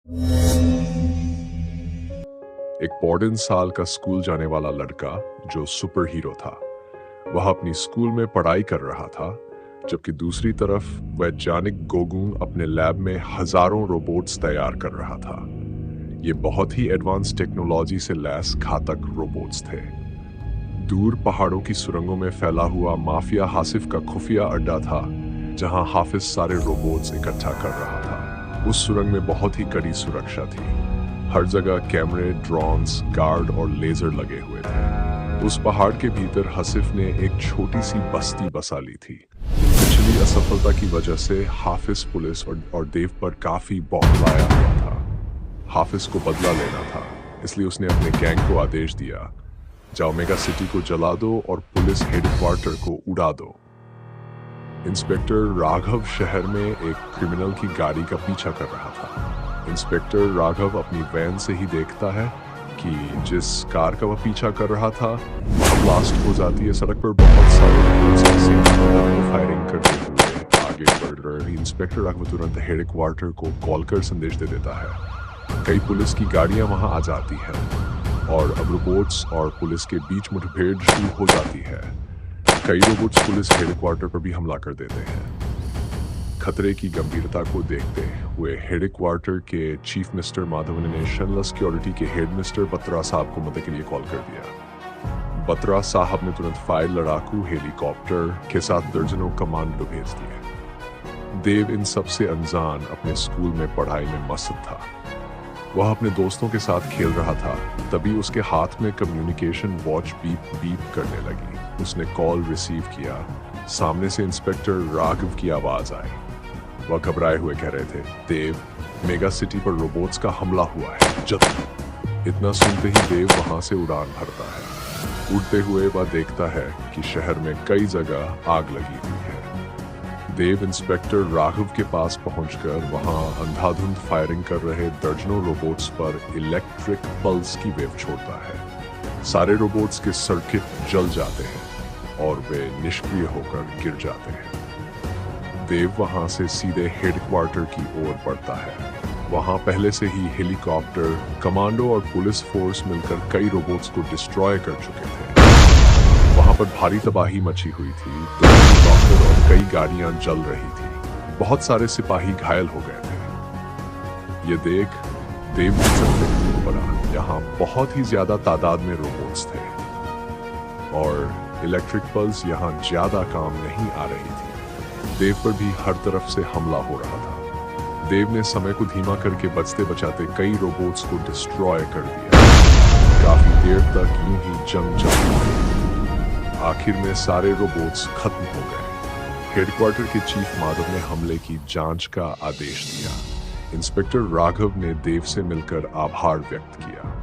एक पौड़े साल का स्कूल जाने वाला लड़का जो सुपर हीरो था, वह अपनी स्कूल में पढ़ाई कर रहा था, जबकि दूसरी तरफ वैज्ञानिक गोगुन अपने लैब में हजारों रोबोट्स तैयार कर रहा था। ये बहुत ही एडवांस टेक्नोलॉजी से लैस घातक रोबोट्स थे। दूर पहाड़ों की सुरंगों में फैला हुआ माफिया हासिफ का खुफिया अड्डा था, जहां हाफिज सारे रोबोट्स इकट्ठा कर रहा था। उस सुरंग में बहुत ही कड़ी सुरक्षा थी। हर जगह कैमरे, ड्रोन्स, गार्ड और लेजर लगे हुए थे। उस पहाड़ के भीतर हसीफ ने एक छोटी सी बस्ती बसा ली थी। पिछली असफलता की वजह से हाफिज पुलिस और देव पर काफी बौखलाया हुआ था। हाफिज को बदला लेना था, इसलिए उसने अपने गैंग को आदेश दिया, जाओ मेगा सिटी को जला दो और पुलिस हेडक्वार्टर को उड़ा दो। इंस्पेक्टर राघव शहर में एक क्रिमिनल की गाड़ी का पीछा कर रहा था। इंस्पेक्टर राघव अपनी वैन से ही देखता है कि जिस कार का वह पीछा कर रहा था वह ब्लास्ट हो जाती है। सड़क पर बहुत सारे फायरिंग करते हुए आगे बढ़ रहे इंस्पेक्टर राघव तुरंत हेडक्वार्टर को कॉल कर संदेश दे देता है। कई पुलिस की गाड़ियां वहां आ जाती हैं और अब रोबोट्स और पुलिस के बीच मुठभेड़ शुरू हो जाती है। कई रोबोट्स पुलिस हेडक्वार्टर पर भी हमला कर देते हैं। खतरे की गंभीरता को देखते हुए हेडक्वार्टर के चीफ मिस्टर माधवन ने शनला सिक्योरिटी के हेड मिस्टर बत्रा साहब को मदद के लिए कॉल कर दिया। बत्रा साहब ने तुरंत फायर लड़ाकू हेलीकॉप्टर के साथ दर्जनों कमांडो भेज दिए। देव इन सबसे अनजान अपने स्कूल में पढ़ाई में मस्त था। वह अपने दोस्तों के साथ खेल रहा था, तभी उसके हाथ में कम्युनिकेशन वॉच बीप बीप करने लगी। उसने कॉल रिसीव किया। सामने से इंस्पेक्टर राघव की आवाज आई। वह घबराए हुए कह रहे थे, देव, मेगा सिटी पर रोबोट्स का हमला हुआ है, जल्दी। इतना सुनते ही देव वहां से उड़ान भरता है। उड़ते हुए वह देखता है कि शहर में कई जगह आग लगी हुई है। देव इंस्पेक्टर राघव के पास पहुंचकर वहां अंधाधुंध फायरिंग कर रहे दर्जनों रोबोट्स पर इलेक्ट्रिक पल्स की वेव छोड़ता है। सारे रोबोट्स के सर्किट जल जाते हैं और वे निष्क्रिय होकर गिर जाते हैं। देव वहां से सीधे हेडक्वार्टर की ओर बढ़ता है। वहां पहले से ही हेलीकॉप्टर, कमांडो और पुलिस फोर्स मिलकर कई रोबोट्स को डिस्ट्रॉय कर चुके थे। वहां पर भारी तबाही मची हुई थी। दो हेलीकॉप्टर और कई गाड़ियां जल रही थी। बहुत सारे सिपाही घायल हो गए थे। ये देख देव की चक्कर पड़ा। यहाँ बहुत ही ज्यादा तादाद में रोबोट्स थे और इलेक्ट्रिक पल्स यहाँ ज्यादा काम नहीं आ रही थी। देव पर भी हर तरफ से हमला हो रहा था। देव ने समय को धीमा करके बचते बचाते कई रोबोट्स को डिस्ट्रॉय कर दिया। काफी देर तक यूं ही जंग चलती रही। आखिर में सारे रोबोट्स खत्म हो गए। हेडक्वार्टर के चीफ माधव ने हमले की जांच का आदेश दिया। इंस्पेक्टर राघव ने देव से मिलकर आभार व्यक्त किया।